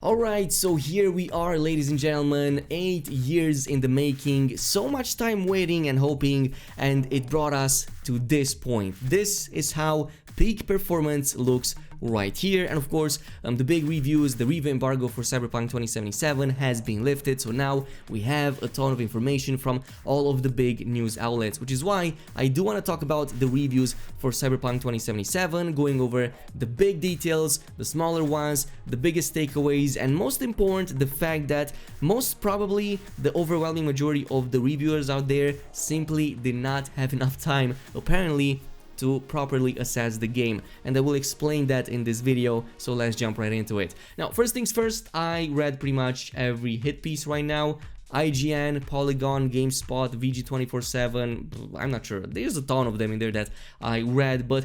Alright, so here we are, ladies and gentlemen, 8 years in the making, so much time waiting and hoping, and it brought us to this point. This is how peak performance looks right here, and of course the big reviews, the review embargo for Cyberpunk 2077 has been lifted, so now we have a ton of information from all of the big news outlets, which is why I do want to talk about the reviews for Cyberpunk 2077, going over the big details, the smaller ones, the biggest takeaways, and most important, the fact that most probably the overwhelming majority of the reviewers out there simply did not have enough time, apparently, to properly assess the game, and I will explain that in this video, so let's jump right into it. Now, first things first, I read pretty much every hit piece right now. IGN, Polygon, GameSpot, VG247, I'm not sure, there's a ton of them in there that I read, but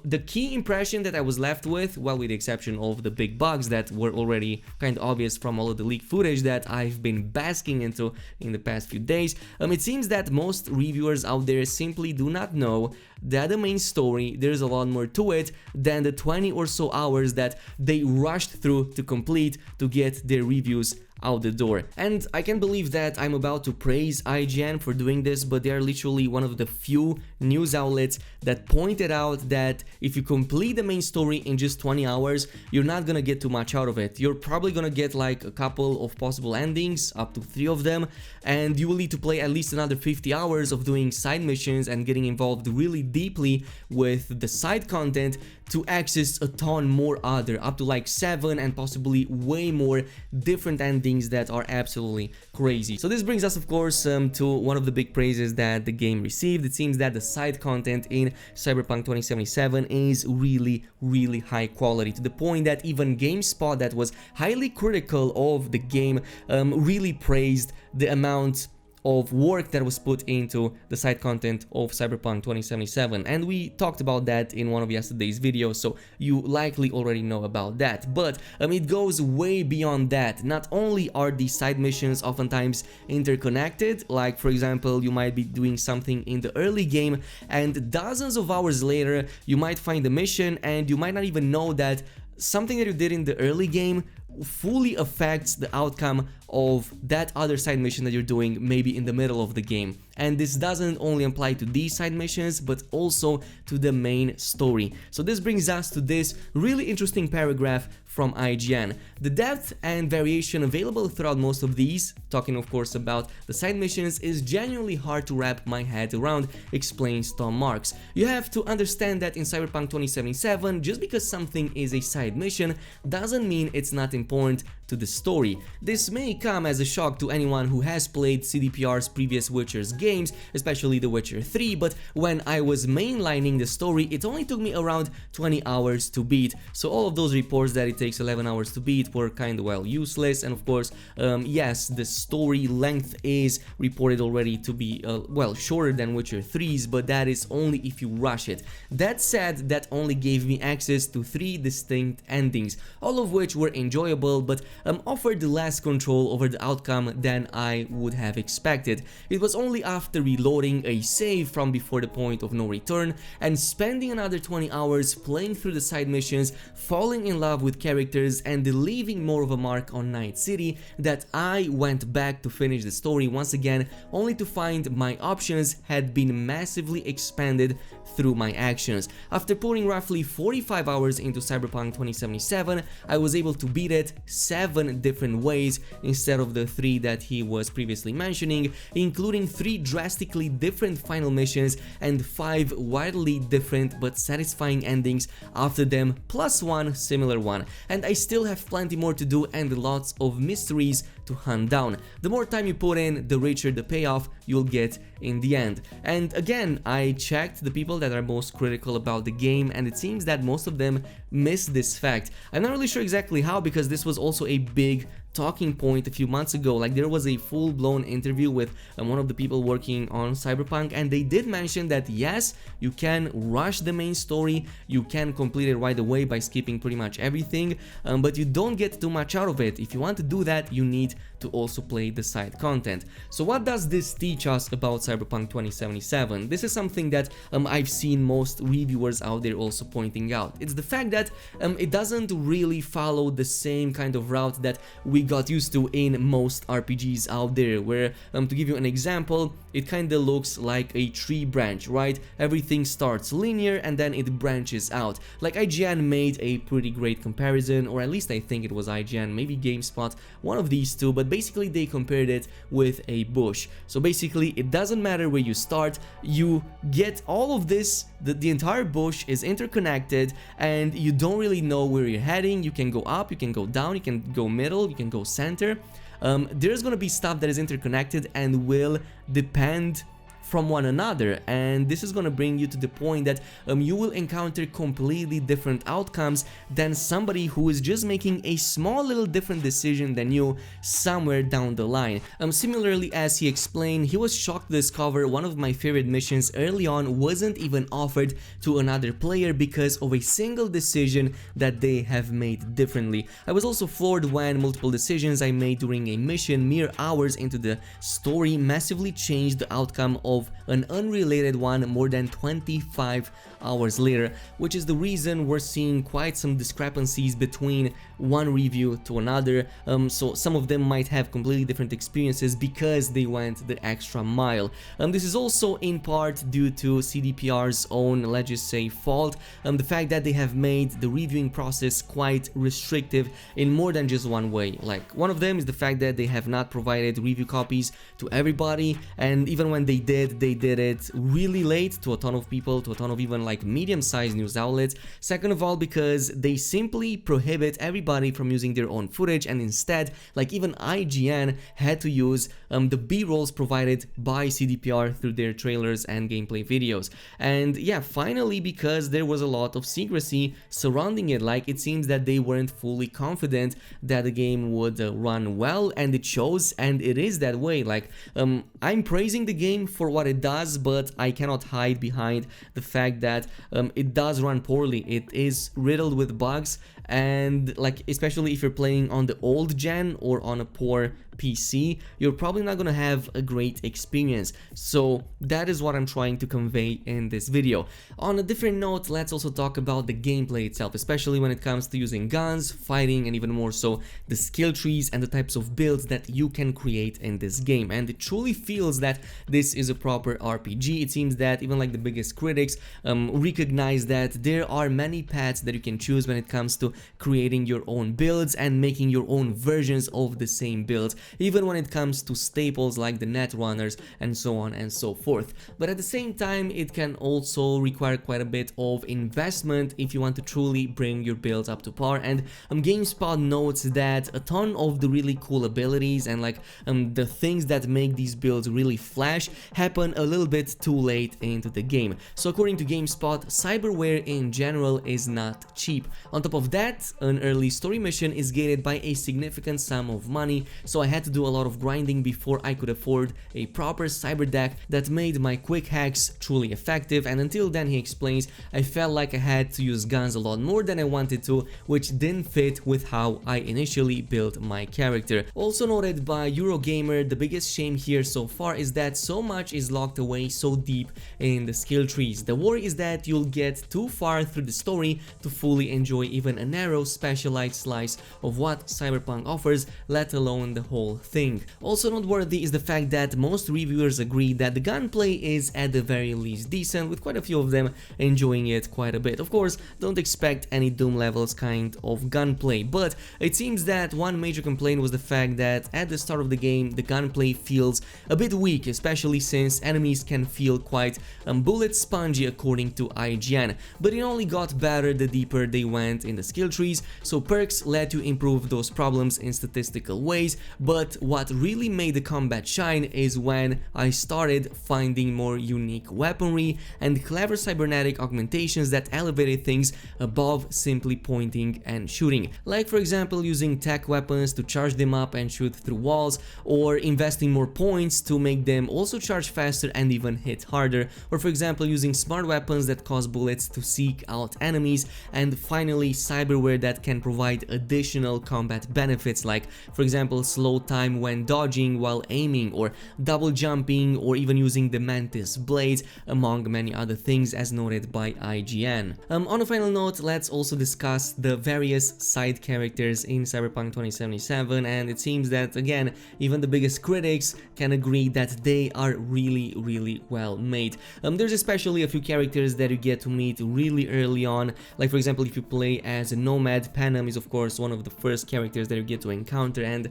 the key impression that I was left with, well, with the exception of the big bugs that were already kind of obvious from all of the leaked footage that I've been basking into in the past few days, it seems that most reviewers out there simply do not know that the main story, there's a lot more to it than the 20 or so hours that they rushed through to complete to get their reviews out the door. And I can't believe that I'm about to praise IGN for doing this, but they are literally one of the few news outlets that pointed out that if you complete the main story in just 20 hours, you're not gonna get too much out of it. You're probably gonna get like a couple of possible endings, up to 3 of them, and you will need to play at least another 50 hours of doing side missions and getting involved really deeply with the side content to access a ton more other, up to like 7 and possibly way more different endings that are absolutely crazy. So this brings us, of course, to one of the big praises that the game received. It seems that the side content in Cyberpunk 2077 is really high quality, to the point that even GameSpot, that was highly critical of the game, really praised the amount of work that was put into the side content of Cyberpunk 2077, and we talked about that in one of yesterday's videos, so you likely already know about that. But it goes way beyond that. Not only are these side missions oftentimes interconnected, like for example you might be doing something in the early game and dozens of hours later you might find a mission and you might not even know that something that you did in the early game fully affects the outcome of that other side mission that you're doing maybe in the middle of the game. And this doesn't only apply to these side missions but also to the main story. So this brings us to this really interesting paragraph from IGN. The depth and variation available throughout most of these, talking of course about the side missions, is genuinely hard to wrap my head around, explains Tom Marks. You have to understand that in Cyberpunk 2077, just because something is a side mission doesn't mean it's not important to the story. This may come as a shock to anyone who has played CDPR's previous Witcher's games, especially The Witcher 3, but when I was mainlining the story, it only took me around 20 hours to beat, so all of those reports that it takes 11 hours to beat were kind of well useless. And of course, yes, the story length is reported already to be well shorter than Witcher 3's, but that is only if you rush it. That said, that only gave me access to 3 distinct endings, all of which were enjoyable but offered less control over the outcome than I would have expected. It was only after reloading a save from before the point of no return and spending another 20 hours playing through the side missions, falling in love with characters and leaving more of a mark on Night City that I went back to finish the story once again, only to find my options had been massively expanded through my actions. After putting roughly 45 hours into Cyberpunk 2077, I was able to beat it 7 different ways instead of the 3 that he was previously mentioning, including 3 drastically different final missions and 5 wildly different but satisfying endings after them, plus 1 similar one. And I still have plenty more to do and lots of mysteries to hunt down. The more time you put in, the richer the payoff you'll get in the end. And again, I checked the people that are most critical about the game, and it seems that most of them miss this fact. I'm not really sure exactly how, because this was also a big talking point point a few months ago. Like, there was a full-blown interview with one of the people working on Cyberpunk, and they did mention that yes, you can rush the main story, you can complete it right away by skipping pretty much everything, but you don't get too much out of it. If you want to do that, you need to also play the side content. So what does this teach us about Cyberpunk 2077? This is something that I've seen most reviewers out there also pointing out. It's the fact that it doesn't really follow the same kind of route that we got used to in most RPGs out there, where to give you an example, it kind of looks like a tree branch, right? Everything starts linear and then it branches out. Like, IGN made a pretty great comparison, or at least I think it was IGN, maybe GameSpot, one of these two, but basically they compared it with a bush. So basically it doesn't matter where you start, you get all of this, the entire bush is interconnected, and you don't really know where you're heading. You can go up, you can go down, you can go middle, you can go center. There's gonna be stuff that is interconnected and will depend from one another, and this is gonna bring you to the point that you will encounter completely different outcomes than somebody who is just making a small little different decision than you somewhere down the line. Similarly, as he explained, he was shocked to discover one of my favorite missions early on wasn't even offered to another player because of a single decision that they have made differently. I was also floored when multiple decisions I made during a mission mere hours into the story massively changed the outcome of an unrelated one more than 25 hours later, which is the reason we're seeing quite some discrepancies between one review to another. So some of them might have completely different experiences because they went the extra mile. This is also in part due to CDPR's own, let's just say, fault, the fact that they have made the reviewing process quite restrictive in more than just one way. Like, one of them is the fact that they have not provided review copies to everybody, and even when they did it really late to a ton of people, to a ton of even like medium-sized news outlets. Second of all, because they simply prohibit everybody from using their own footage, and instead, like, even IGN had to use the B-rolls provided by CDPR through their trailers and gameplay videos. And yeah, finally, because there was a lot of secrecy surrounding it, like, it seems that they weren't fully confident that the game would run well, and it shows, and it is that way. Like, I'm praising the game for what it does, but I cannot hide behind the fact that it does run poorly. It is riddled with bugs, and like, especially if you're playing on the old gen or on a poor PC, you're probably not gonna have a great experience. So that is what I'm trying to convey in this video. On a different note, let's also talk about the gameplay itself, especially when it comes to using guns, fighting, and even more so the skill trees and the types of builds that you can create in this game. And it truly feels that this is a proper RPG. It seems that even like the biggest critics recognize that there are many paths that you can choose when it comes to creating your own builds and making your own versions of the same builds, even when it comes to staples like the netrunners and so on and so forth. But at the same time, it can also require quite a bit of investment if you want to truly bring your builds up to par. And GameSpot notes that a ton of the really cool abilities and like the things that make these builds really flash happen a little bit too late into the game. So according to GameSpot, cyberware in general is not cheap. On top of that, an early story mission is gated by a significant sum of money, so I had to do a lot of grinding before I could afford a proper cyber deck that made my quick hacks truly effective. And until then, he explains, I felt like I had to use guns a lot more than I wanted to, which didn't fit with how I initially built my character. Also noted by Eurogamer, the biggest shame here so far is that so much is locked away so deep in the skill trees. The worry is that you'll get too far through the story to fully enjoy even a narrow specialized slice of what Cyberpunk offers, let alone the whole thing. Also noteworthy is the fact that most reviewers agree that the gunplay is at the very least decent, with quite a few of them enjoying it quite a bit. Of course, don't expect any Doom levels kind of gunplay, but it seems that one major complaint was the fact that at the start of the game the gunplay feels a bit weak, especially since enemies can feel quite bullet spongy according to IGN, but it only got better the deeper they went in the skill trees, so perks let you improve those problems in statistical ways, but But what really made the combat shine is when I started finding more unique weaponry and clever cybernetic augmentations that elevated things above simply pointing and shooting. Like for example using tech weapons to charge them up and shoot through walls, or investing more points to make them also charge faster and even hit harder, or for example using smart weapons that cause bullets to seek out enemies, and finally cyberware that can provide additional combat benefits like for example slow time when dodging while aiming, or double jumping, or even using the mantis blades, among many other things as noted by IGN. On a final note, let's also discuss the various side characters in Cyberpunk 2077, and it seems that again even the biggest critics can agree that they are really well made. There's especially a few characters that you get to meet really early on, like for example if you play as a nomad, Panem is of course one of the first characters that you get to encounter, and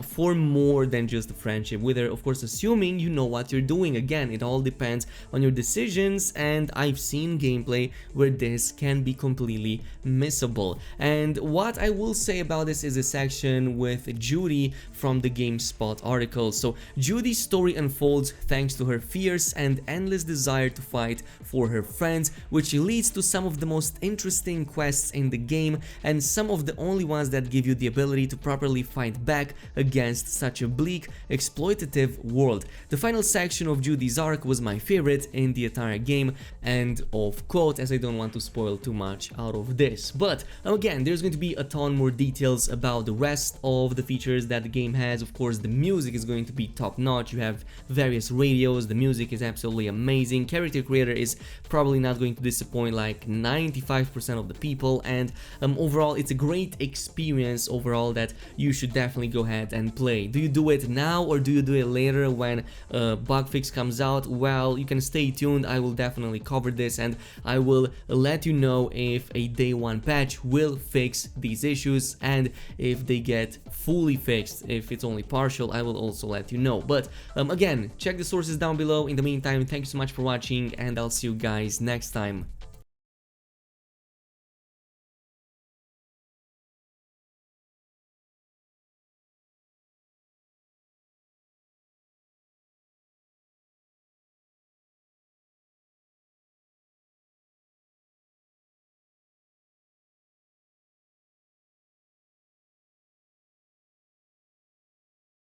for more than just a friendship with her, of course assuming you know what you're doing. Again, it all depends on your decisions, and I've seen gameplay where this can be completely missable. And what I will say about this is a section with Judy from the GameSpot article. So Judy's story unfolds thanks to her fierce and endless desire to fight for her friends, which leads to some of the most interesting quests in the game, and some of the only ones that give you the ability to properly fight back against such a bleak, exploitative world. The final section of Judy's arc was my favorite in the entire game, and of quote, as I don't want to spoil too much out of this. But again, there's going to be a ton more details about the rest of the features that the game has. Of course, the music is going to be top notch. You have various radios, the music is absolutely amazing. Character creator is probably not going to disappoint like 95% of the people, and overall it's a great experience overall that you should definitely go ahead and play. Do you do it now or do you do it later when a bug fix comes out? Well, you can stay tuned. I will definitely cover this, and I will let you know if a day one patch will fix these issues, and if they get fully fixed. If it's only partial, I will also let you know. But again, check the sources down below. In the meantime, thank you so much for watching, and I'll see you guys next time.